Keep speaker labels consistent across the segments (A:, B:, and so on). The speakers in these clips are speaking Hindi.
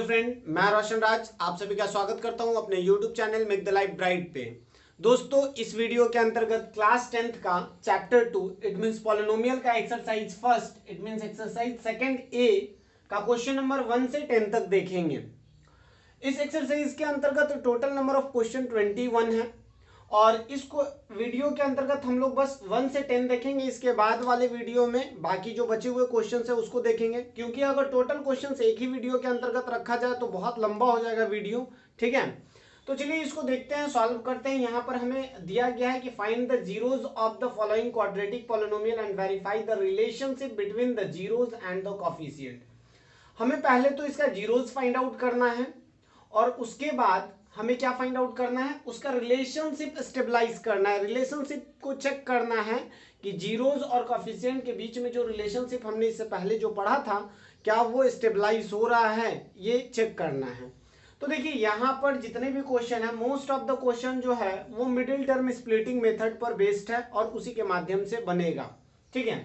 A: हेलो फ्रेंड, मैं रोशन राज आप सभी का स्वागत करता हूं अपने YouTube channel make the life bright पे। दोस्तों, इस वीडियो के अंतर्गत क्लास 10th का चैप्टर 2 इट मींस पॉलिनोमियल का exercise first it means exercise second ए का क्वेश्चन नंबर 1 से 10 तक देखेंगे। इस एक्सरसाइज के अंतर्गत टोटल नंबर ऑफ क्वेश्चन 21 है और इसको वीडियो के अंतर्गत हम लोग बस 1 से 10 देखेंगे। इसके बाद वाले वीडियो में बाकी जो बचे हुए क्वेश्चन है उसको देखेंगे, क्योंकि अगर टोटल क्वेश्चन एक ही वीडियो के अंतर्गत रखा जाए तो बहुत लंबा हो जाएगा वीडियो। ठीक है, तो चलिए इसको देखते हैं, सॉल्व करते हैं। यहाँ पर हमें दिया गया है कि find the zeros of the following quadratic polynomial and verify the relationship between the zeros and the coefficient. हमें पहले तो इसका जीरोज फाइंड आउट करना है और उसके बाद हमें क्या फाइंड आउट करना है, उसका रिलेशनशिप स्टेबलाइज करना है। रिलेशनशिप को चेक करना है कि जीरोज और कोफिशिएंट के बीच में जो रिलेशनशिप हमने इससे पहले जो पढ़ा था क्या वो स्टेबलाइज हो रहा है, ये चेक करना है। तो देखिए यहाँ पर जितने भी क्वेश्चन है, मोस्ट ऑफ द क्वेश्चन जो है वो मिडिल टर्म स्प्लिटिंग मेथड पर बेस्ड है और उसी के माध्यम से बनेगा। ठीक है,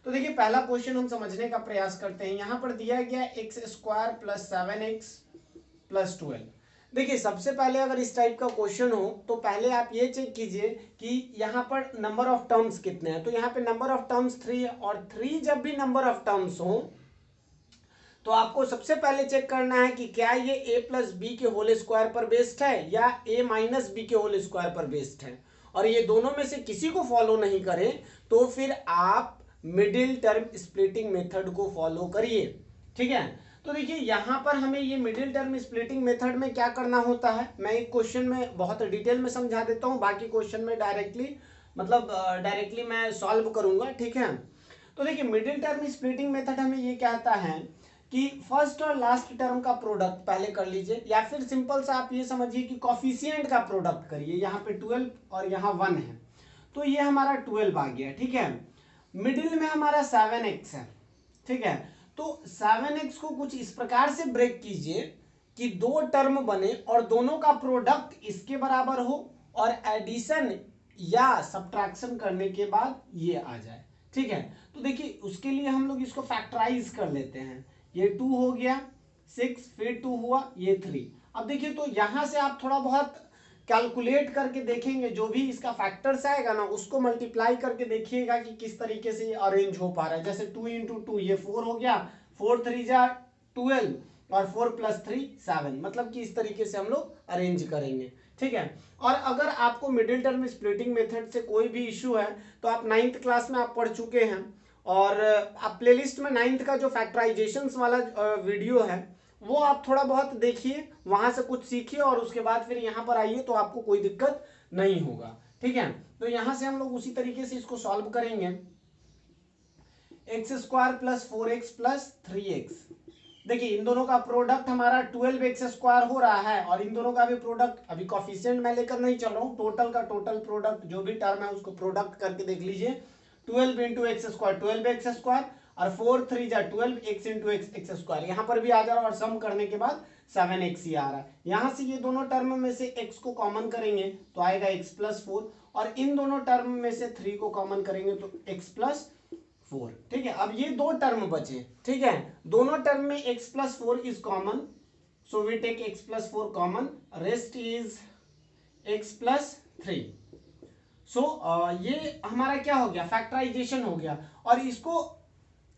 A: तो देखिए पहला क्वेश्चन हम समझने का प्रयास करते हैं। यहाँ पर दिया गया x² + 7x + 12। देखिए सबसे पहले अगर इस टाइप का क्वेश्चन हो तो पहले आप ये चेक कीजिए कि यहाँ पर नंबर ऑफ टर्म्स कितने हैं। तो यहाँ पे नंबर ऑफ टर्म्स 3 है और 3 जब भी नंबर ऑफ टर्म्स हो तो आपको सबसे पहले चेक करना है कि क्या ये a + b के होल स्क्वायर पर बेस्ड है या a - b के होल स्क्वायर पर बेस्ड है। और ये दोनों में से किसी को फॉलो नहीं करें तो फिर आप मिडिल टर्म स्प्लिटिंग मेथड को फॉलो करिए। ठीक है, तो देखिए यहाँ पर हमें ये मिडिल टर्म स्प्लिटिंग मेथड में क्या करना होता है, मैं एक क्वेश्चन में बहुत डिटेल में समझा देता हूँ, बाकी क्वेश्चन में डायरेक्टली मैं सॉल्व करूंगा। ठीक है, तो देखिए मिडिल टर्म स्प्लिटिंग मेथड हमें ये कहता है कि फर्स्ट और लास्ट टर्म का प्रोडक्ट पहले कर लीजिए, या फिर सिंपल सा आप ये समझिए कि कोफिशिएंट का प्रोडक्ट करिए। यहाँ पे 12 और यहाँ 1 है तो ये हमारा 12 आ गया। ठीक है, मिडिल में हमारा 7x है। ठीक है, तो 7x को कुछ इस प्रकार से ब्रेक कीजिए कि दो टर्म बने और दोनों का प्रोडक्ट इसके बराबर हो और एडिशन या सब्ट्रैक्शन करने के बाद ये आ जाए। ठीक है, तो देखिए उसके लिए हम लोग इसको फैक्टराइज कर लेते हैं। ये 2 हो गया 6, फिर 2 हुआ ये 3। अब देखिए तो यहां से आप थोड़ा बहुत कैलकुलेट करके देखेंगे, जो भी इसका फैक्टर्स आएगा ना उसको मल्टीप्लाई करके देखिएगा कि किस तरीके से ये अरेंज हो पा रहा है। जैसे 2 × 2 ये 4 हो गया, 4 3 जा 12 और 4 + 3 7, मतलब कि इस तरीके से हम लोग अरेंज करेंगे। ठीक है, और अगर आपको मिडिल टर्म स्प्लिटिंग मेथड से कोई भी इश्यू है तो आप 9th क्लास में आप पढ़ चुके हैं और आप प्लेलिस्ट में 9th का जो फैक्टराइजेशंस वाला वीडियो है वो आप थोड़ा बहुत देखिए, वहां से कुछ सीखिए और उसके बाद फिर यहाँ पर आइए तो आपको कोई दिक्कत नहीं होगा। ठीक है, तो यहां से हम लोग उसी तरीके से इसको सॉल्व करेंगे। x² + 4x + 3x। देखिए इन दोनों का प्रोडक्ट हमारा 12x² हो रहा है और इन दोनों का भी प्रोडक्ट, अभी कोफिशिएंट मैं लेकर नहीं चल रहा हूँ, टोटल का टोटल प्रोडक्ट जो भी टर्म है उसको प्रोडक्ट करके देख लीजिए। 12 × x² 12x² और 4 3 जा 12 x × x² यहाँ पर भी आ जा रहा है और सम करने के बाद 7x ही आ रहा है। यहाँ से ये दोनों टर्म में से x को कॉमन करेंगे तो आएगा x + 4 और इन दोनों टर्म में से 3 को कॉमन करेंगे तो x + 4। ठीक है, अब ये दो टर्म बचे। ठीक है, दोनों टर्म में x + 4 is common, so we take x + 4 common, rest is x + 3। सो ये हमारा क्या हो गया, फैक्टराइजेशन हो गया। और इसको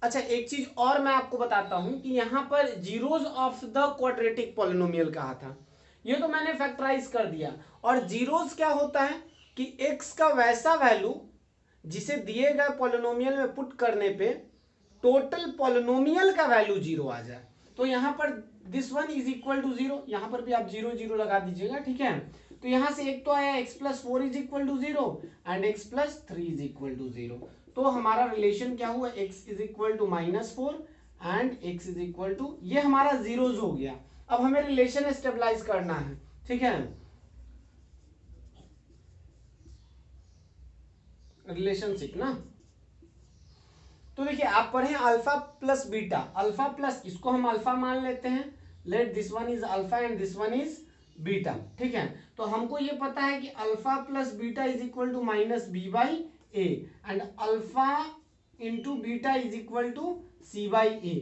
A: अच्छा एक चीज और मैं आपको बताता हूं कि यहां पर zeros of the quadratic polynomial कहा था, ये तो मैंने फैक्टराइज कर दिया। और जीरोज क्या होता है कि x का वैसा वैल्यू जिसे दिए गए पॉलिनोमियल में पुट करने पे टोटल पॉलिनोमियल का वैल्यू 0 आ जाए। तो यहां पर this one is equal to 0, यहां पर भी आप 0 0 लगा दीजिएगा। ठीक है, तो यहां से एक तो आया x + 4 is equal to 0 and x + 3 is equal to 0। तो हमारा रिलेशन क्या हुआ, x is equal to -4 and x is equal to, ये हमारा जीरोज हो गया। अब हमें रिलेशन स्टेबलाइज करना है। ठीक है, रिलेशनशिप ना, तो देखिए आप पढ़े अल्फा + बीटा, अल्फा प्लस इसको हम अल्फा मान लेते हैं, let this one is alpha and this one is beta. ठीक है, तो हमको ये पता है कि alpha + beta is equal to -b/a and alpha × beta is equal to c/a।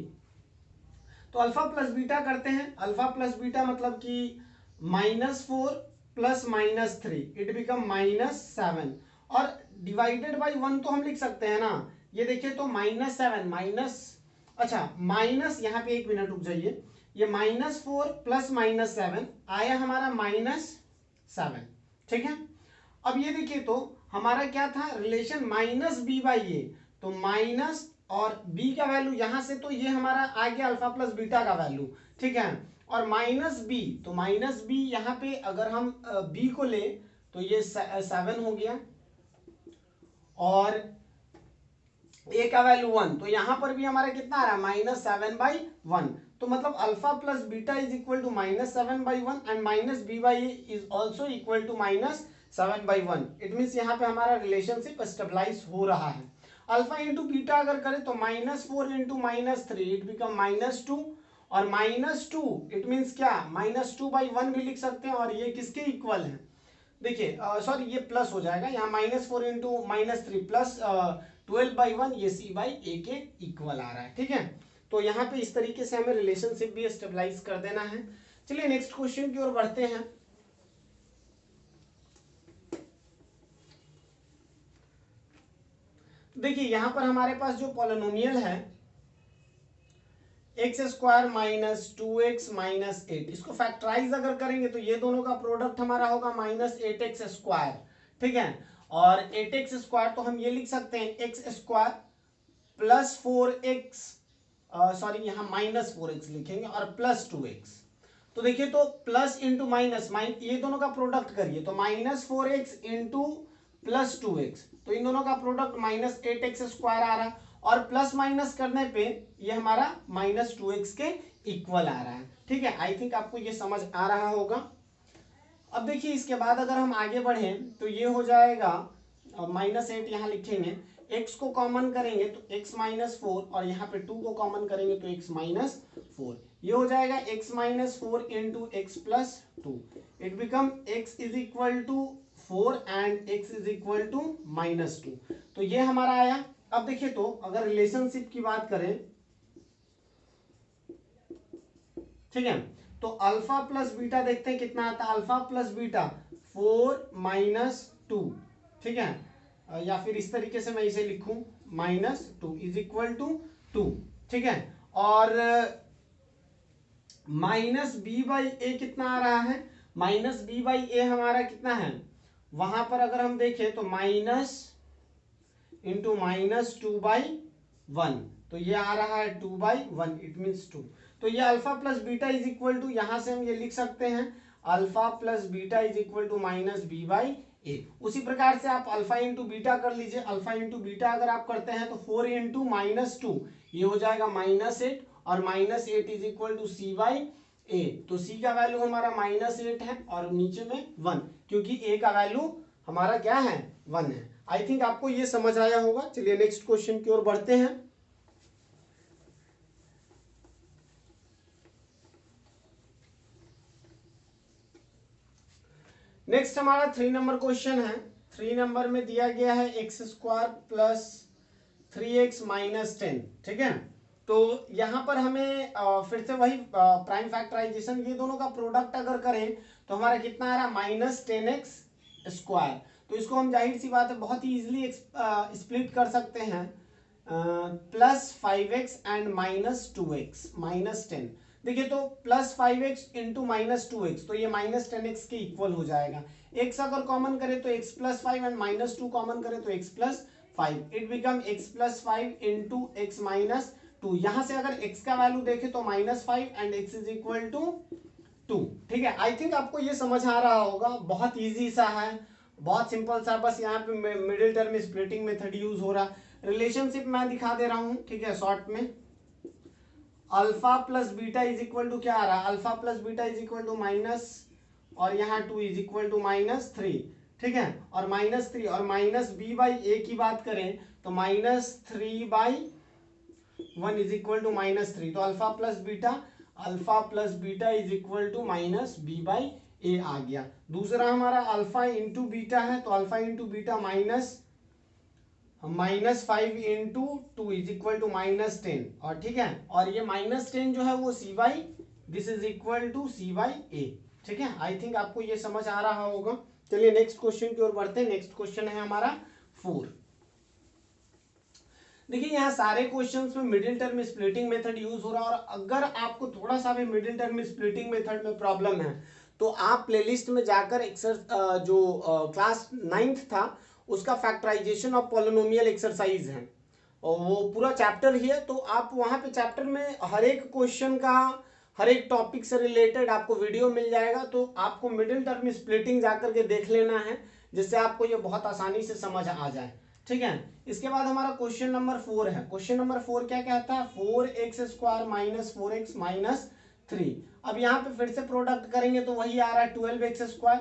A: तो अल्फा प्लस बीटा करते हैं, अल्फा प्लस बीटा मतलब कि -4 प्लस -3 इट बिकम -7 और डिवाइडेड बाई 1 तो हम लिख सकते हैं ना, ये देखिए तो -7 माइनस, अच्छा माइनस, यहाँ पे 1 मिनट रुक जाइए, ये -4 प्लस -7 आया हमारा -7, ठीक है। अब ये देखिए तो हमारा क्या था रिलेशन -b/a, तो माइनस और b का वैल्यू यहां से, तो ये हमारा आ गया अल्फा प्लस बीटा का वैल्यू, ठीक है। और -b, तो -b यहाँ पे अगर हम b को ले तो ये 7 हो गया और a का वैल्यू 1, तो यहां पर भी हमारा कितना आ रहा है -7/1, तो मतलब alpha plus beta is equal to -7/1 and -b/a is also equal to -7/1। It means यहाँ पे हमारा रिलेशनशिप स्टेबलाइज हो रहा है। अल्फा इंटू बीटा अगर करें तो -4 इंटू -3 इट बिकम -2 और -2 इट मीन्स क्या -2/1 भी लिख सकते हैं और ये किसके इक्वल है, देखिए सॉरी ये प्लस हो जाएगा यहाँ -4 इंटू -3 प्लस 12/1, ये c/a के इक्वल आ रहा है, ठीक है। तो यहाँ पे इस तरीके से हमें रिलेशनशिप भी स्टेबलाइज कर देना है। चलिए नेक्स्ट क्वेश्चन की ओर बढ़ते हैं। देखिए यहां पर हमारे पास जो पॉलिनोमियल है x² - 2x - 8, इसको फैक्टराइज अगर करेंगे तो ये दोनों का प्रोडक्ट हमारा होगा -8x², ठीक है। और 8x² तो हम ये लिख सकते हैं x² प्लस 4x, सॉरी यहाँ -4x लिखेंगे और प्लस 2x। तो देखिए तो प्लस इंटू माइनस, ये दोनों का प्रोडक्ट करिए तो -4x इंटू प्लस 2x, तो इन दोनों का प्रोडक्ट -8x² आ रहा है और प्लस माइनस करने पे ये हमारा -2x के इक्वल आ रहा है, ठीक है। आई थिंक आपको ये समझ आ रहा होगा। अब देखिए इसके बाद अगर हम आगे बढ़े तो ये हो जाएगा -8 यहाँ लिखेंगे, x को कॉमन करेंगे तो x -4 और यहाँ पे 2 को कॉमन करेंगे तो x -4, ये हो जाएगा x -4 into x plus 2, it become x is equal to 4 and x is equal to -2, तो ये हमारा आया। अब देखिए तो अगर रिलेशनशिप की बात करें, ठीक है, तो अल्फा प्लस बीटा देखते हैं कितना आता है, अल्फा प्लस बीटा 4 - 2, ठीक है, या फिर इस तरीके से मैं इसे लिखूं -2 इज इक्वल टू 2, ठीक है। और -b/a कितना आ रहा है, -b/a हमारा कितना है, वहां पर अगर हम देखें तो माइनस इंटू -2/1, तो ये आ रहा है 2/1, इट मीन्स 2, तो ये alpha plus beta is equal to, यहां से हम ये लिख सकते हैं alpha plus beta is equal to -b/a। उसी प्रकार से आप अल्फा इंटू बीटा कर लीजिए, अल्फा इंटू बीटा अगर आप करते हैं तो 4 इंटू -2 ये हो जाएगा -8 और -8 इज इक्वल टू c/a, तो c का वैल्यू हमारा -8 है और नीचे में 1, क्योंकि a का वैल्यू हमारा क्या है 1 है। आई थिंक आपको ये समझ आया होगा। चलिए नेक्स्ट क्वेश्चन की ओर बढ़ते हैं। नेक्स्ट हमारा 3 नंबर क्वेश्चन है। 3 नंबर में दिया गया है x² प्लस 3x - 10, ठीक है। तो यहां पर हमें फिर से वही प्राइम फैक्टराइजेशन, ये दोनों का प्रोडक्ट अगर करें तो हमारा कितना आ रहा है -10x², तो इसको हम जाहिर सी बात है बहुत ही इजीली स्प्लिट कर सकते हैं प्लस 5x एंड -2x -10। देखिए तो प्लस 5x इंटू -2x, तो ये -10x के इक्वल हो जाएगा। x अगर कॉमन करें तो x प्लस 5 एंड -2 कॉमन करें तो x plus 5, it become x plus 5 into x -2। यहां से अगर x का वैल्यू देखें तो -5 and x is equal to 2, ठीक है। आई थिंक आपको ये समझ आ रहा होगा, बहुत ईजी सा है, बहुत सिंपल सा, बस यहाँ पे middle term splitting method use हो रहा। रिलेशनशिप मैं दिखा दे रहा हूं, ठीक है, शॉर्ट में। Alpha plus beta is equal to क्या आ रहा है, alpha plus beta is equal to minus और यहाँ 2 इज इक्वल टू -3, ठीक है। और -3 और -b/a की बात करें तो -3/1 इज इक्वल टू -3, तो alpha plus beta is equal to -b/a आ गया। दूसरा हमारा अल्फा इंटू बीटा है, तो alpha into beta -5 into 2 is equal to -10, और ठीक है, और ये -10 जो है वो c by this is equal to c by A. ठीक है, आई थिंक आपको ये समझ आ रहा होगा। चलिए नेक्स्ट क्वेश्चन की ओर बढ़ते हैं। नेक्स्ट क्वेश्चन है हमारा 4। देखिए यहाँ सारे क्वेश्चंस में middle term splitting method use हो रहा है, और अगर आपको थोड़ा सा भी मिडिल टर्म स्प्लिटिंग मेथड में प्रॉब्लम है तो आप प्लेलिस्ट में जाकर जो क्लास 9th था उसका फैक्टराइजेशन ऑफ पॉलिनोमियल एक्सरसाइज है, और वो पूरा चैप्टर ही है, तो आप वहाँ पे चैप्टर में हर एक क्वेश्चन का हर एक टॉपिक से रिलेटेड आपको वीडियो मिल जाएगा। तो आपको मिडिल टर्म स्प्लिटिंग जाकर के देख लेना है, जिससे आपको ये बहुत आसानी से समझ आ जाए। ठीक है, इसके बाद हमारा क्वेश्चन नंबर 4 है। क्वेश्चन नंबर 4 क्या कहता है, 4x² माइनस 4x माइनस 3। अब यहाँ पे फिर से प्रोडक्ट करेंगे तो वही आ रहा है 12x²,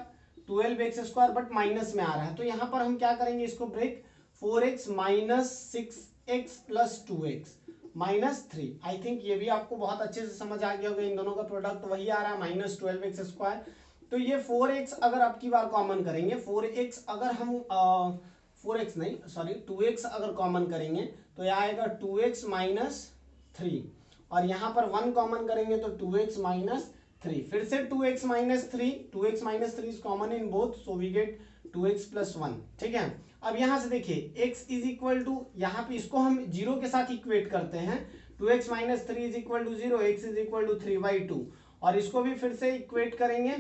A: बट माइनस में आ रहा है, तो यहाँ पर हम क्या करेंगे, इसको break 4x minus 6x plus 2x minus 3। I think ये भी आपको बहुत अच्छे से समझ आ गया होगा, इन दोनों का प्रोडक्ट वही आ रहा है -12x²। तो ये 4x अगर अब की बार कॉमन करेंगे, 4x अगर हम 4x नहीं सॉरी 2x अगर कॉमन करेंगे तो यह आएगा 2x माइनस 3, और यहाँ पर 1 कॉमन करेंगे तो 2x माइनस 3, फिर से 2x minus 3 is common in both, so we get 2x plus 1। ठीक है, अब यहाँ से देखिए x इज इक्वल टू, यहाँ पे इसको हम 0 के साथ इक्वेट करते हैं, 2x minus 3 is equal to 0, x is equal to 3/2, और इसको भी फिर से इक्वेट करेंगे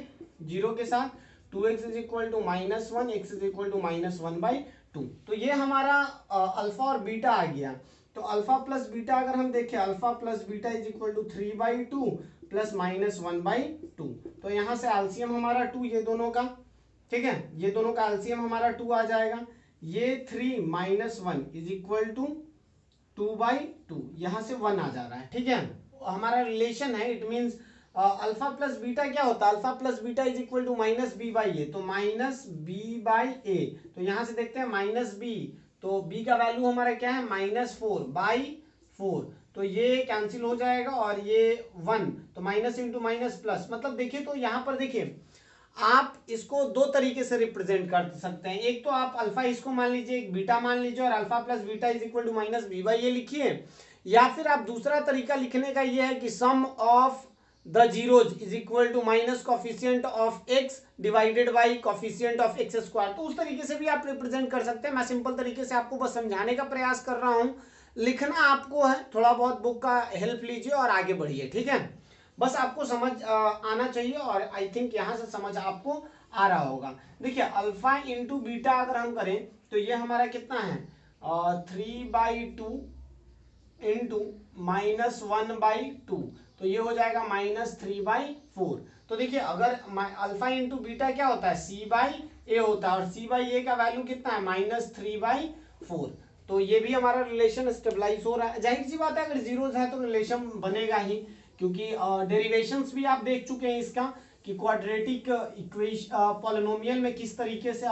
A: 0 के साथ, 2x is equal to -1, x is equal to -1/2। तो ये हमारा अल्फा और बीटा आ गया। तो अल्फा प्लस बीटा अगर हम देखें, alpha plus beta is equal to 3/2 plus -1/2। तो यहाँ से एलसीएम हमारा 2 ये दोनों का, ठीक है, ये दोनों का एलसीएम हमारा 2 आ जाएगा। ये 3 माइनस 1 इज इक्वल टू 2/2, यहाँ से 1 आ जा रहा है। ठीक है, हमारा रिलेशन है, it means alpha plus beta क्या होता है, alpha plus beta is equal to -b/a, तो -b/a, तो यहां से देखते हैं -b, तो b का वैल्यू हमारा क्या है -4/4, तो ये कैंसिल हो जाएगा, और ये 1, तो माइनस इंटू माइनस प्लस, मतलब देखिए तो यहां पर देखिए आप इसको दो तरीके से रिप्रेजेंट कर सकते हैं। एक तो आप अल्फा इसको मान लीजिए, एक बीटा मान लीजिए, और alpha plus beta is equal to -b/a लिखिए, या फिर आप दूसरा तरीका लिखने का ये है कि sum of the zeros is equal to minus coefficient of x divided by coefficient of x², तो उस तरीके से भी आप रिप्रेजेंट कर सकते हैं। मैं सिंपल तरीके से आपको बस समझाने का प्रयास कर रहा हूं, लिखना आपको है, थोड़ा बहुत बुक का हेल्प लीजिए और आगे बढ़िए। ठीक है, बस आपको समझ आना चाहिए, और आई थिंक यहां से समझ आपको आ रहा होगा। देखिए अल्फा इंटू बीटा अगर हम करें तो ये हमारा कितना है 3/2 इंटू -1/2, तो ये हो जाएगा -3/4। तो देखिए अगर अल्फा इंटू बीटा क्या होता है c/a होता है, और c/a का वैल्यू कितना है -3/4, तो ये भी हमारा रिलेशन स्टेबलाइज हो रहा है। जाहिर सी बात है अगर जीरोज है तो रिलेशन बनेगा ही, क्योंकि डेरिवेशंस भी आप देख चुके हैं इसका कि क्वाड्रेटिक इक्वेशन पॉलिनोमियल में किस तरीके से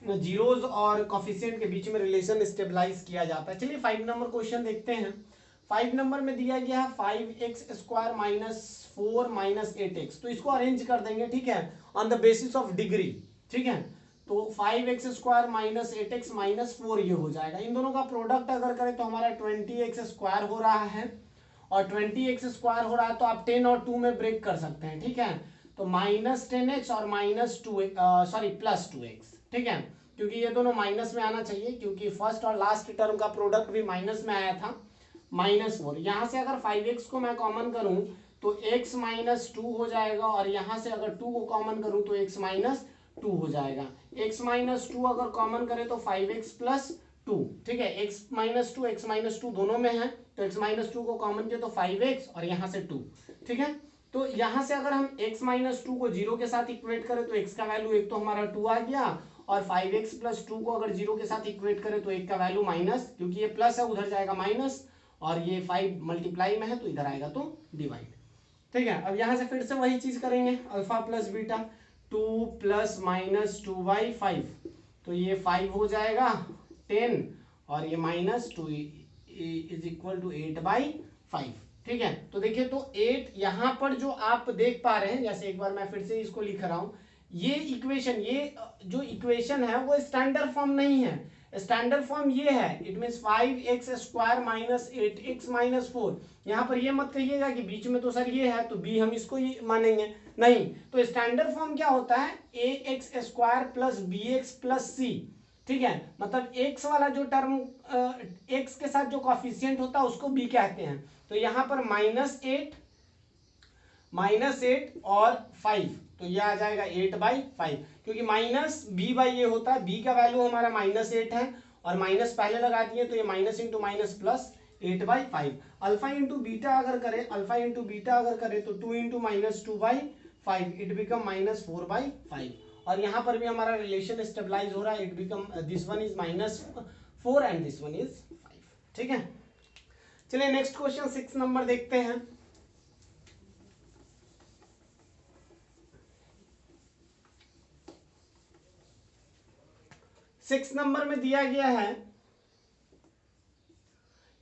A: जीरोज और कॉफिशिएंट के बीच में रिलेशन स्टेबलाइज किया जाता है। चलिए 5 नंबर क्वेश्चन देखते हैं। 5 नंबर में दिया गया है 5x² माइनस 4 माइनस 8x, तो इसको अरेंज कर देंगे, ठीक है, on the basis of degree. ठीक है, तो 5x² माइनस 8x माइनस 4 ये हो जाएगा। इन दोनों का प्रोडक्ट अगर करें तो हमारा 20x² हो रहा है, और 20x² हो रहा है, तो आप 10 और 2 में ब्रेक कर सकते हैं। ठीक है, तो -10x और +2x, ठीक है, क्योंकि ये दोनों माइनस में आना चाहिए, क्योंकि फर्स्ट और लास्ट टर्म का प्रोडक्ट भी माइनस में आया था, -4। यहाँ से अगर 5x को मैं कॉमन करूं तो x -2 हो जाएगा, और यहाँ से अगर 2 को कॉमन करूं तो x -2 हो जाएगा। x -2 अगर कॉमन करें तो 5x + 2, ठीक है, x -2 दोनों में है, तो x -2 को कॉमन किया तो 5x और यहाँ से 2। ठीक है, तो यहाँ से अगर हम x -2 को 0 के साथ इक्वेट करें तो x का वैल्यू एक तो हमारा 2 आ गया, और 5x + 2 को अगर 0 के साथ इक्वेट करें तो 1 का वैल्यू माइनस, क्योंकि ये प्लस है उधर जाएगा माइनस, और ये 5 मल्टीप्लाई में है तो इधर आएगा तो डिवाइड। ठीक है, अब यहाँ से फिर से वही चीज करेंगे, अल्फा प्लस बीटा 2 + -2/5, तो ये 5 हो जाएगा 10, और ये -2 इज इक्वल टू 8/5। ठीक है, तो देखिए तो 8 यहाँ पर जो आप देख पा रहे हैं, जैसे एक बार मैं फिर से इसको लिख रहा हूं, ये इक्वेशन, ये जो इक्वेशन है वो स्टैंडर्ड फॉर्म नहीं है, स्टैंडर्ड फॉर्म ये है, it means 5x square minus 8x minus 4। यहाँ पर ये मत कहिएगा कि बीच में तो सर ये है तो b हम इसको ही मानेंगे, नहीं। तो स्टैंडर्ड फॉर्म क्या होता है, ax square plus bx plus c, ठीक है। मतलब x वाला जो टर्म x के साथ जो कॉफिशिएंट होता है उसको b कहते हैं। तो यहाँ पर -8 और 5, तो ये आ जाएगा 8/5, क्योंकि माइनस b बाई ये होता है, b का वैल्यू हमारा -8 है और माइनस पहले लगा दिए तो ये minus into minus plus 8/5। Alpha into beta अगर करें तो 2 इंटू माइनस 2/5, इट बिकम -4/5। और यहाँ पर भी हमारा रिलेशन स्टेबलाइज हो रहा है, it become this one is -4 and this one is 5, ठीक है। चलिए नेक्स्ट क्वेश्चन 6 नंबर देखते हैं। 6 नंबर में दिया गया है,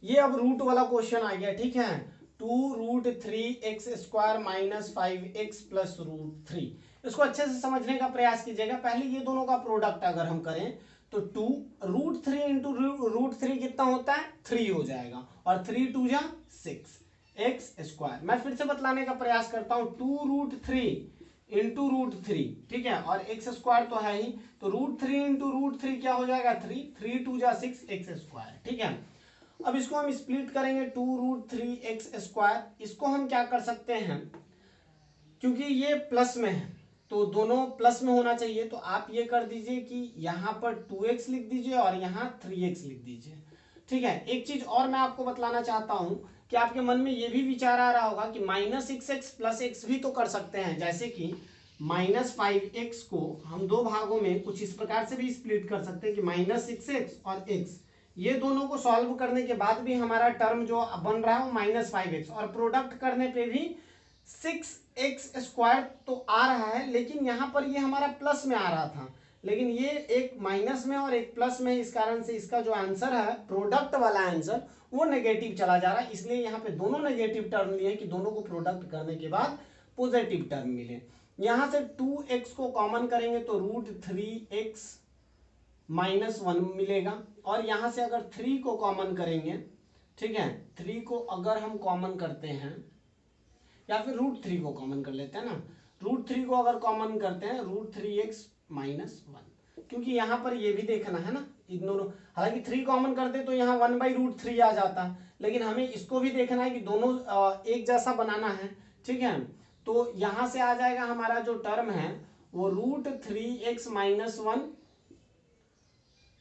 A: ये अब रूट वाला क्वेश्चन आ गया, ठीक है। 2√3x square minus 5x plus √3। इसको अच्छे से समझने का प्रयास कीजिएगा। पहले ये दोनों का प्रोडक्ट अगर हम करें तो 2√3 इंटू √3 कितना होता है, 3 हो जाएगा, और 3 2 जा 6x स्क्वायर। मैं फिर से बतलाने का प्रयास करता हूं, 2√3 इंटू √3, ठीक है, और x स्क्वायर तो है ही, तो √3 इंटू √3 क्या हो जाएगा, 3 2 जा 6x स्क्वायर, ठीक है। अब इसको हम स्प्लिट करेंगे, 2√3x स्क्वायर। इसको हम क्या कर सकते हैं, क्योंकि ये प्लस में है तो दोनों प्लस में होना चाहिए, तो आप ये कर दीजिए कि यहाँ पर 2x लिख दीजिए और यहाँ 3x लिख दीजिए, ठीक है। एक चीज और मैं आपको बतलाना चाहता हूं कि आपके मन में ये भी विचार आ रहा होगा कि -6x प्लस x भी तो कर सकते हैं, जैसे कि -5x को हम दो भागों में कुछ इस प्रकार से भी स्प्लिट कर सकते हैं कि -6x और x, ये दोनों को सॉल्व करने के बाद भी हमारा टर्म जो बन रहा है वो -5x, और प्रोडक्ट करने पे भी 6x स्क्वायर तो आ रहा है, लेकिन यहाँ पर ये हमारा प्लस में आ रहा था, लेकिन ये एक माइनस में और एक प्लस में, इस कारण से इसका जो आंसर है प्रोडक्ट वाला आंसर वो नेगेटिव चला जा रहा है। इसलिए यहाँ पे दोनों नेगेटिव टर्म लिए कि दोनों को प्रोडक्ट करने के बाद पॉजिटिव टर्म मिले। यहाँ से 2x को कॉमन करेंगे तो √3x माइनस 1 मिलेगा, और यहां से अगर 3 को कॉमन करेंगे, ठीक है, 3 को अगर हम कॉमन करते हैं, या फिर √3 को कॉमन कर लेते हैं ना, √3 को अगर कॉमन करते हैं √3x माइनस 1, क्योंकि यहां पर ये भी देखना है ना, इग्नोर, हालांकि 3 कॉमन करते तो यहाँ 1/√3 आ जाता, लेकिन हमें इसको भी देखना है कि दोनों एक जैसा बनाना है, ठीक है। तो यहां से आ जाएगा हमारा जो टर्म है वो √3x माइनस 1,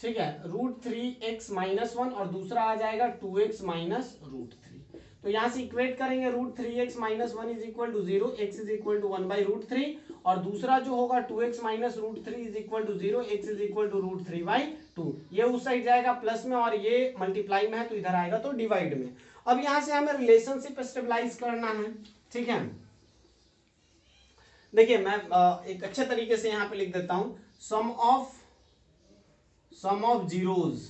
A: ठीक है, √3x माइनस 1, और दूसरा आ जाएगा 2x माइनस √3। तो यहां से इक्वेट करेंगे, √3x minus 1 is equal to 0, x is equal to 1/√3, और दूसरा जो होगा 2x minus √3 is equal to 0, x is equal to √3/2। ये उस साइड जाएगा प्लस में और ये मल्टीप्लाई में है तो इधर आएगा तो डिवाइड में। अब यहां से हमें रिलेशनशिप स्टेबलाइज करना है, ठीक है। देखिए मैं एक अच्छे तरीके से यहाँ पे लिख देता हूं, सम ऑफ जीरोज,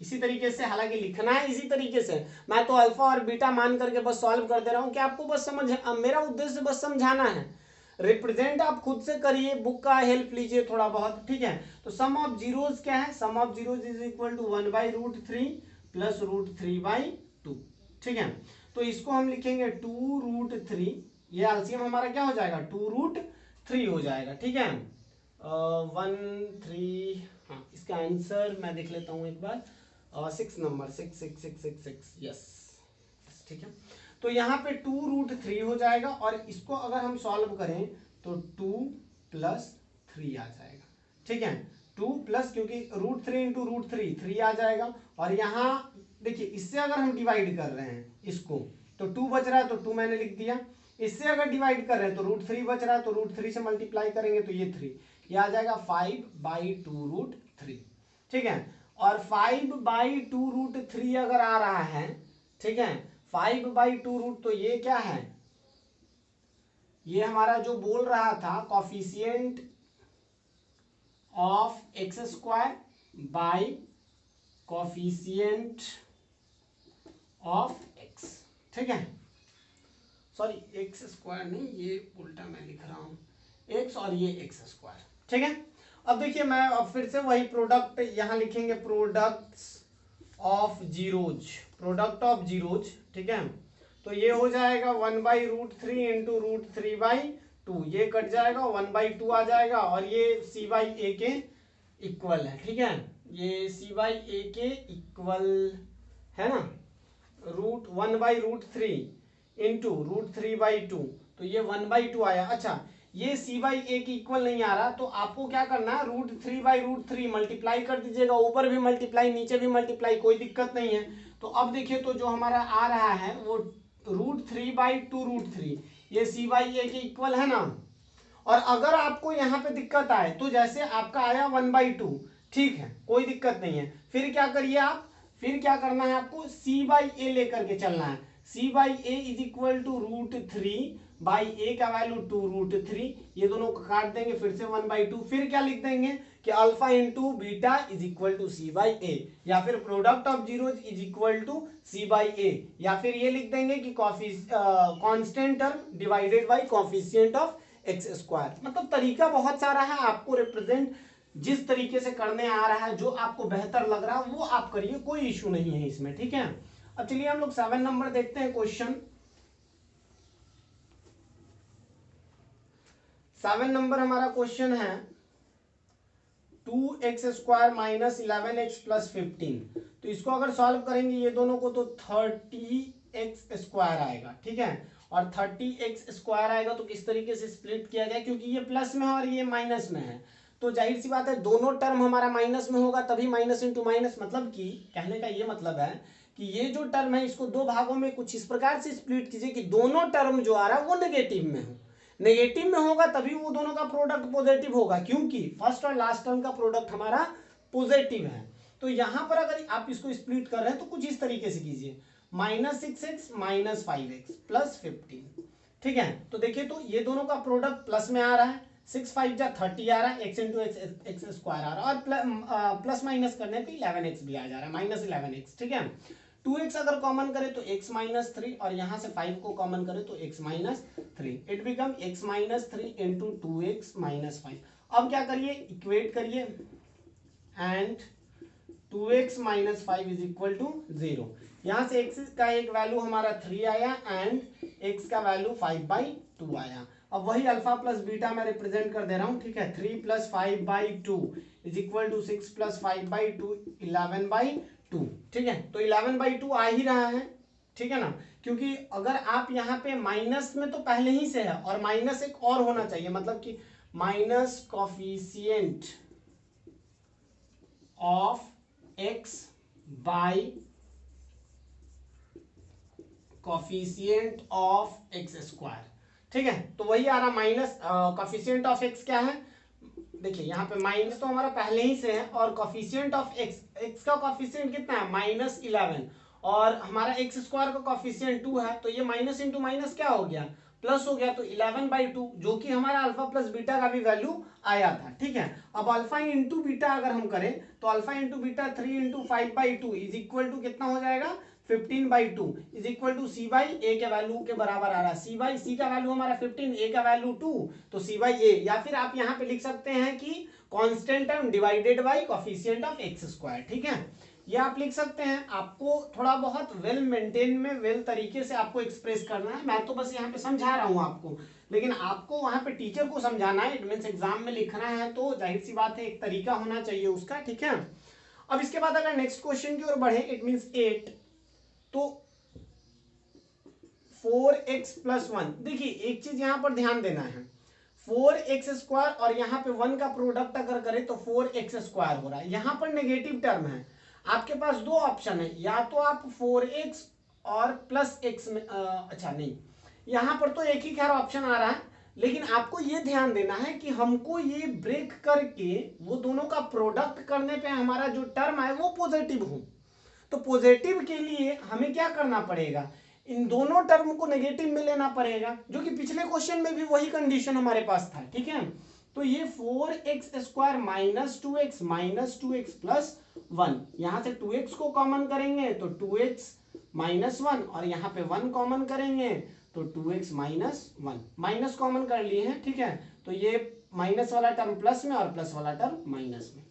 A: इसी तरीके से, हालांकि लिखना है इसी तरीके से, मैं तो अल्फा और बीटा मान करके बस सॉल्व कर दे रहा हूं कि आपको बस मेरा उद्देश्य बस समझाना है। रिप्रेजेंट आप खुद से करिए, बुक का हेल्प लीजिए थोड़ा बहुत, ठीक है। तो सम ऑफ जीरोज क्या है, sum of zeros is equal to 1/√3 plus √3/2, ठीक है। तो इसको हम लिखेंगे 2√3, ये एलसीएम हमारा क्या हो जाएगा, 2√3 हो जाएगा, ठीक है। 1 3, हाँ इसका आंसर मैं देख लेता हूँ एक बार, 6 नंबर 6 यस, ठीक है। तो यहाँ पे 2√3 हो जाएगा, और इसको अगर हम सॉल्व करें तो 2 + 3 आ जाएगा, ठीक है। 2 प्लस, क्योंकि √3 इंटू √3 3 आ जाएगा, और यहाँ देखिए इससे अगर हम डिवाइड कर रहे हैं इसको तो 2 बच रहा है तो 2 मैंने लिख दिया, इससे अगर डिवाइड कर रहे हैं तो √3 बच रहा है तो √3 से मल्टीप्लाई करेंगे तो ये 3, ये आ जाएगा 5/2√3, ठीक है। और 5/2√3 अगर आ रहा है, ठीक है, 5/2 तो ये क्या है, ये हमारा जो बोल रहा था coefficient of x square by coefficient of x, ठीक है, सॉरी x स्क्वायर नहीं, ये उल्टा मैं लिख रहा हूं, x और ये x स्क्वायर, ठीक है। अब देखिए मैं अब फिर से वही प्रोडक्ट यहाँ लिखेंगे, products of zeros, product of zeros, ठीक है। तो ये हो जाएगा 1/√3 इंटू √3/2, ये कट जाएगा, 1/2 आ जाएगा, और ये c/a के इक्वल है, ठीक है। ये c/a के इक्वल है ना, 1/√3 इंटू √3/2, तो ये 1/2 आया। अच्छा, ये c/a के इक्वल नहीं आ रहा, तो आपको क्या करना है, √3/√3 मल्टीप्लाई कर दीजिएगा, ऊपर भी मल्टीप्लाई नीचे भी मल्टीप्लाई, कोई दिक्कत नहीं है। तो अब देखिए, तो जो हमारा आ रहा है वो √3/2√3, ये c/a के इक्वल है ना। और अगर आपको यहाँ पे दिक्कत आए तो जैसे आपका आया 1/2, ठीक है, कोई दिक्कत नहीं है, फिर क्या करिए आप, फिर क्या करना है आपको, c/a लेकर के चलना है। c/a is equal to √3/a का वैल्यू 2√3, ये दोनों को काट देंगे, फिर से 1/2, फिर क्या लिख देंगे कि alpha into beta is equal to c/a, या फिर product of zeros is equal to c/a, या फिर ये लिख देंगे कि constant term divided by coefficient of x square. मतलब तरीका बहुत सारा है, आपको रिप्रेजेंट जिस तरीके से करने आ रहा है, जो आपको बेहतर लग रहा है वो आप करिए, कोई इशू नहीं है इसमें, ठीक है। अब चलिए हम लोग 7 नंबर देखते हैं क्वेश्चन। 7 नंबर हमारा क्वेश्चन है 2x² माइनस 11x प्लस 15। तो इसको अगर सॉल्व करेंगे ये दोनों को, तो 30x² आएगा, ठीक है। और 30x² आएगा तो किस तरीके से स्प्लिट किया जाए, क्योंकि ये प्लस में है और ये माइनस में है, तो जाहिर सी बात है दोनों टर्म हमारा माइनस में होगा, तभी माइनस इंटू माइनस, मतलब कि कहने का ये मतलब है कि ये जो टर्म है इसको दो भागों में कुछ इस प्रकार से स्प्लिट कीजिए कि दोनों टर्म जो आ रहा है वो नेगेटिव में हो। नेगेटिव में होगा तभी वो दोनों का प्रोडक्ट पॉजिटिव होगा, क्योंकि फर्स्ट और लास्ट टर्म का प्रोडक्ट हमारा पॉजिटिव है। तो यहां पर अगर आप इसको स्प्लिट कर रहे हैं तो कुछ इस तरीके से कीजिए, -6x माइनस 5x प्लस 15, ठीक है। तो देखिए, तो ये दोनों का प्रोडक्ट प्लस में आ रहा है, 6 5 जा 30 आ रहा है, x इंटू एक्स स्क्वायर आ रहा है, और प्लस माइनस करने पे 11x भी आ जा रहा है, -11x, ठीक है। 2x अगर कॉमन करे तो x माइनस 3, और यहाँ से 5 को कॉमन करे तो x minus 3, it become x minus 3 into 2x minus 5। अब क्या करिए, इक्वेट करिए, and 2x minus 5 is equal to 0। यहाँ से x का एक वैल्यू हमारा 3 आया एंड x का वैल्यू 5/2 आया। अब वही अल्फा प्लस बीटा मैं रिप्रेजेंट कर दे रहा हूँ, ठीक है। 3 + 5/2 इज इक्वल टू 6 + 5/2 11/2, ठीक है। तो 11/2 आ ही रहा है, ठीक है ना, क्योंकि अगर आप यहाँ पे माइनस में तो पहले ही से है, और माइनस एक और होना चाहिए, मतलब कि minus coefficient of x bye coefficient of x², ठीक है। तो वही आ रहा, माइनस कोफिशिएंट ऑफ x क्या है, देखिए यहाँ पे माइनस तो हमारा पहले ही से है, और कोफिशिएंट ऑफ x का कोफिशिएंट कितना है, -11, और हमारा x² का कोफिशिएंट 2 है, तो ये माइनस इंटू माइनस क्या हो गया, प्लस हो गया, तो 11/2, जो कि हमारा अल्फा प्लस बीटा का भी वैल्यू आया था, ठीक है। अब अल्फा इंटू बीटा अगर हम करें तो alpha into beta 3 × 5/2 is equal to कितना हो जाएगा, 15/2 इज इक्वल टू c/a के वैल्यू के बराबर आ रहा है। c का वैल्यू हमारा 15, a का वैल्यू 2, तो c/a, या फिर आप यहाँ पे लिख सकते हैं कि constant term divided bye coefficient of x², ठीक है। ये आप लिख सकते हैं, आपको थोड़ा बहुत वेल मेंटेन में वेल तरीके से आपको एक्सप्रेस करना है, मैं तो बस यहाँ पे समझा रहा हूँ आपको, लेकिन आपको वहां पे टीचर को समझाना है, इट मींस एग्जाम में लिखना है, तो जाहिर सी बात है एक तरीका होना चाहिए उसका, ठीक है। अब इसके बाद अगर नेक्स्ट क्वेश्चन की ओर बढ़े, इट मींस 8, तो 4x + 1, देखिए एक चीज यहां पर ध्यान देना है, 4x² और यहाँ पे 1 का प्रोडक्ट अगर करें तो 4x² हो रहा है, यहाँ पर नेगेटिव टर्म है, आपके पास दो ऑप्शन है, या तो आप 4x और प्लस x में अच्छा नहीं, यहाँ पर तो एक ही खैर ऑप्शन आ रहा है, लेकिन आपको ये ध्यान देना है कि हमको ये ब्रेक करके वो दोनों का प्रोडक्ट करने पे हमारा जो टर्म है वो पॉजिटिव हो। तो पॉजिटिव के लिए हमें क्या करना पड़ेगा, इन दोनों टर्म को नेगेटिव में लेना पड़ेगा, जो कि पिछले क्वेश्चन में भी वही कंडीशन हमारे पास था, ठीक है। तो ये 4x² माइनस 2x प्लस 1, यहां से 2x को कॉमन करेंगे तो 2x माइनस 1, और यहाँ पे 1 कॉमन करेंगे तो 2x माइनस 1, माइनस कॉमन कर लिए हैं, ठीक है। तो ये माइनस वाला टर्म प्लस में और प्लस वाला टर्म माइनस में,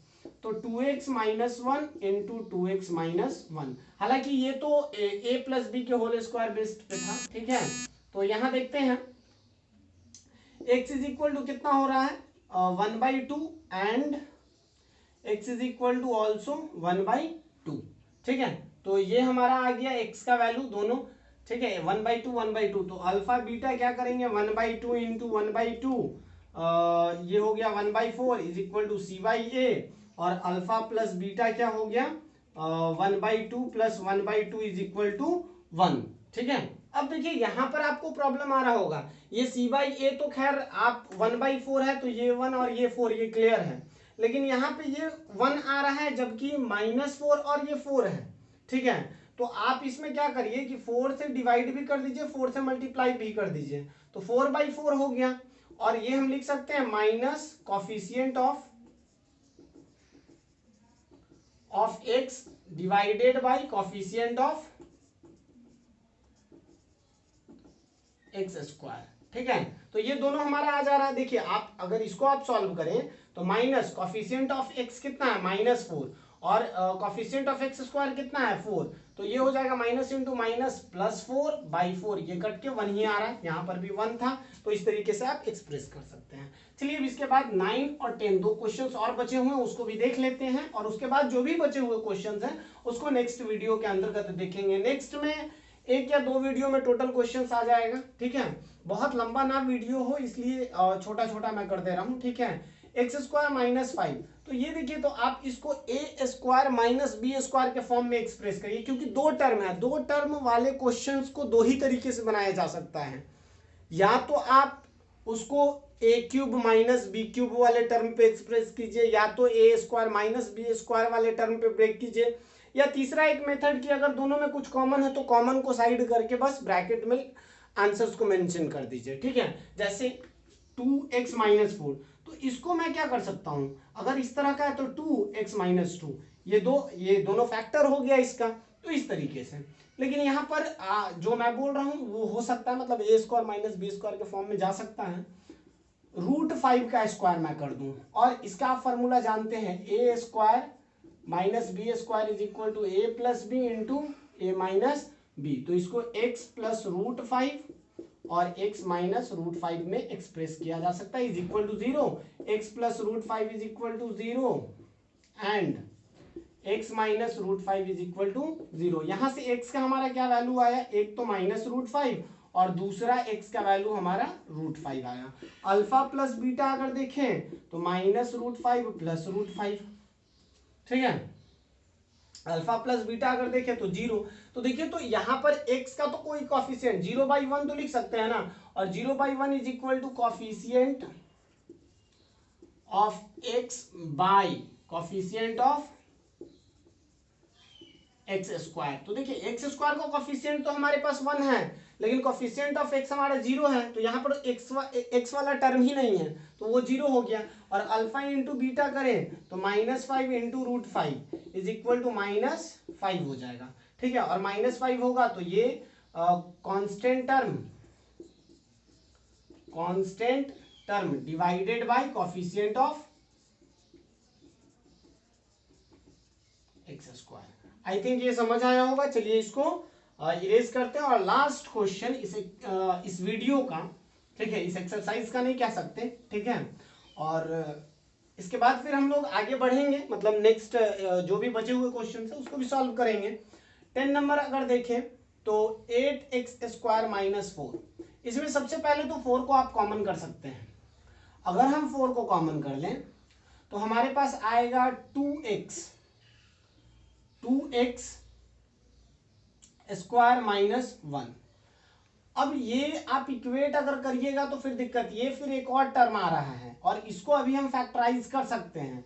A: तो 2x minus 1 into 2x minus 1। हालांकि ये तो a प्लस बी के होल स्क्वायर बेस्ड पे था, ठीक है। तो यहां देखते हैं x इज इक्वल टू कितना हो रहा है 1/2 and x is equal to also 1/2, ठीक है। तो ये हमारा आ गया x का वैल्यू दोनों, ठीक है, 1/2 1/2। तो अल्फा बीटा क्या करेंगे 1/2 इंटू 1/2 ये हो गया 1/4 इज इक्वल टू c/a, और अल्फा प्लस बीटा क्या हो गया 1/2 प्लस 1/2 इज इक्वल टू 1, ठीक है। अब देखिए यहां पर आपको प्रॉब्लम आ रहा होगा, ये c/a तो खैर आप 1/4 है तो ये 1 और ये 4 ये क्लियर है, लेकिन यहाँ पे ये 1 आ रहा है जबकि -4 और ये 4 है, ठीक है। तो आप इसमें क्या करिए कि 4 से डिवाइड भी कर दीजिए, 4 से मल्टीप्लाई भी कर दीजिए, तो 4/4 हो गया, और ये हम लिख सकते हैं minus coefficient of x divided by coefficient of x square, ठीक है। तो ये दोनों हमारा आ जा रहा है, देखिए आप अगर इसको आप सॉल्व करें तो माइनस कॉफिशिएंट ऑफ x कितना है -4 और कॉफिशिएंट ऑफ x स्क्वायर कितना है 4, तो ये हो जाएगा माइनस इंटू माइनस +4/4, ये कट के 1 ही आ रहा है, यहाँ पर भी 1 था, तो इस तरीके से आप एक्सप्रेस कर सकते हैं। चलिए अब इसके बाद 9 और 10 दो क्वेश्चंस और बचे हुए हैं, उसको भी देख लेते हैं, और उसके बाद जो भी बचे हुए क्वेश्चंस हैं उसको नेक्स्ट वीडियो के अंतर्गत देखेंगे। नेक्स्ट में 1 या 2 वीडियो में टोटल क्वेश्चंस आ जाएगा, ठीक है। बहुत लंबा ना वीडियो हो इसलिए छोटा छोटा मैं कर दे रहा हूँ, ठीक है। x² - 5, तो ये देखिए, तो आप इसको a² - b² के फॉर्म में एक्सप्रेस करिए, क्योंकि दो टर्म है, दो टर्म वाले क्वेश्चंस को दो ही तरीके से बनाया जा सकता है, या तो आप उसको a³ - b³ वाले टर्म पे एक्सप्रेस कीजिए, या तो a² - b² वाले टर्म पे ब्रेक कीजिए, या तीसरा एक मेथड की अगर दोनों में कुछ कॉमन है तो कॉमन को साइड करके बस ब्रैकेट में आंसर्स को मेंशन कर दीजिए, ठीक है। जैसे 2x - 4, तो इसको मैं क्या कर सकता हूं, अगर इस तरह का है तो 2x - 2, ये दोनों फैक्टर हो गया इसका, तो इस तरीके से। लेकिन यहाँ पर जो मैं बोल रहा हूँ वो हो सकता है, मतलब a² - b² के फॉर्म में जा सकता है, √5 का स्क्वायर मैं कर दूं, और इसका आप फॉर्मूला जानते हैं, a² - b² is equal to a plus b into a b, तो इसको x प्लस √5 और x माइनस √5 में एक्सप्रेस किया जा सकता है, is equal to 0, x plus √5 is equal to 0 and x minus √5 is equal to 0। यहां से x का हमारा क्या वैल्यू आया, एक तो -√5 और दूसरा x का वैल्यू हमारा √5 आया। अल्फा प्लस बीटा अगर देखें तो -√5 प्लस √5, ठीक है। अल्फा प्लस बीटा अगर देखें तो 0, तो देखिए तो यहां पर x का तो कोई कॉफिशिएंट 0/1 तो लिख सकते हैं ना, और 0/1 is equal to coefficient of x by coefficient of x²। तो देखिए x² का कॉफिशिएंट तो हमारे पास 1 है, लेकिन कॉफिशिएंट ऑफ x हमारा 0 है, तो यहाँ पर x वाला टर्म ही नहीं है, तो वो 0 हो गया। और अल्फा इंटू बीटा करें तो -5 इंटू √5 इज इक्वल टू -5 हो जाएगा, ठीक है। और -5 होगा तो ये constant term divided bye coefficient of x²। I think ये समझ आया होगा। चलिए इसको इरेज करते हैं, और लास्ट क्वेश्चन इस वीडियो का, ठीक है, इस एक्सरसाइज का नहीं कह सकते, ठीक है। और इसके बाद फिर हम लोग आगे बढ़ेंगे, मतलब नेक्स्ट जो भी बचे हुए क्वेश्चन है उसको भी सॉल्व करेंगे। 10 नंबर अगर देखें तो 8x² - 4, इसमें सबसे पहले तो 4 को आप कॉमन कर सकते हैं। अगर हम 4 को कॉमन कर लें तो हमारे पास आएगा 2x² - 1। अब ये आप इक्वेट अगर करिएगा तो फिर दिक्कत, ये फिर एक और टर्म आ रहा है, और इसको अभी हम फैक्टराइज कर सकते हैं।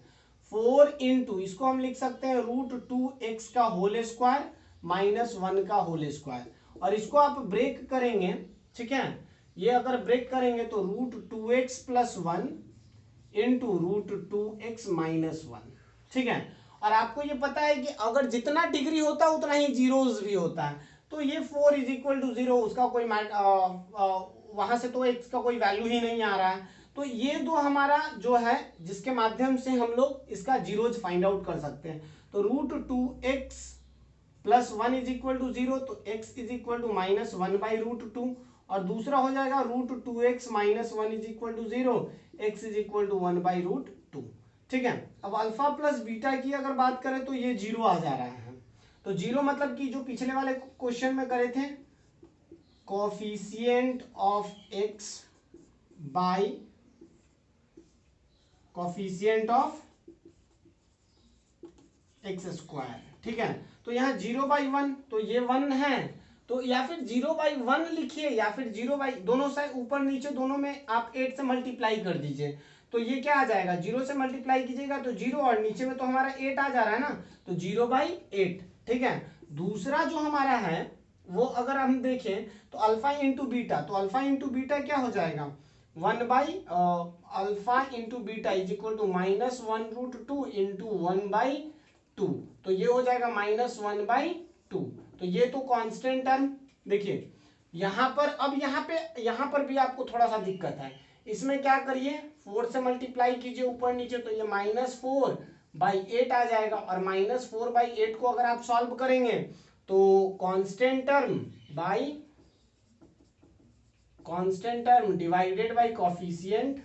A: 4 इंटू इसको हम लिख सकते हैं √2x का होल स्क्वायर -1 का होल स्क्वायर, और इसको आप ब्रेक करेंगे, ठीक है। ये अगर ब्रेक करेंगे तो √2x + 1 इंटू √2x - 1, ठीक है। और आपको ये पता है कि अगर जितना डिग्री होता है उतना ही जीरोस भी होता है, तो ये 4 = 0, उसका कोई वहां से तो x का कोई वैल्यू ही नहीं आ रहा है, तो तो ये दो हमारा जो है जिसके माध्यम से हम लोग इसका जीरोज फाइंड आउट कर सकते हैं। तो √2x + 1 = 0, तो x = -1/√2, और दूसरा हो जाएगा √2x - 1 = 0, x = 1/√2। ठीक है। अब अल्फा प्लस बीटा की अगर बात करें तो ये 0 आ जा रहा है। तो 0 मतलब कि जो पिछले वाले क्वेश्चन में करे थे, coefficient of x bye coefficient of x²। ठीक है। तो यहाँ 0/1, तो ये 1 है, तो या फिर 0/1 लिखिए या फिर 0 दोनों साइड ऊपर नीचे दोनों में आप 8 से मल्टीप्लाई कर दीजिए। तो ये क्या आ जाएगा, 0 से मल्टीप्लाई कीजिएगा तो 0, और नीचे में तो हमारा 8 आ जा रहा है ना, तो 0/8। ठीक है। दूसरा जो हमारा है वो अगर हम देखें तो अल्फा इंटू बीटा, तो अल्फा इंटू बीटा क्या हो जाएगा, अल्फा इंटू बीटा = -1√2 × 1/2, तो ये हो जाएगा -1/2। तो ये तो कांस्टेंट टर्म। देखिए यहाँ पर, अब यहाँ पर भी आपको थोड़ा सा दिक्कत है। इसमें क्या करिए, 4 से मल्टीप्लाई कीजिए ऊपर नीचे, तो ये -4/8 आ जाएगा, और -4/8 को अगर आप सॉल्व करेंगे तो constant term divided bye coefficient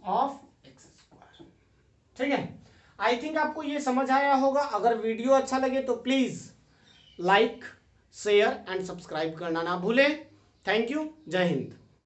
A: of x²। ठीक है। आई थिंक आपको ये समझ आया होगा। अगर वीडियो अच्छा लगे तो please like, share and subscribe करना ना भूलें। Thank you. जय हिंद।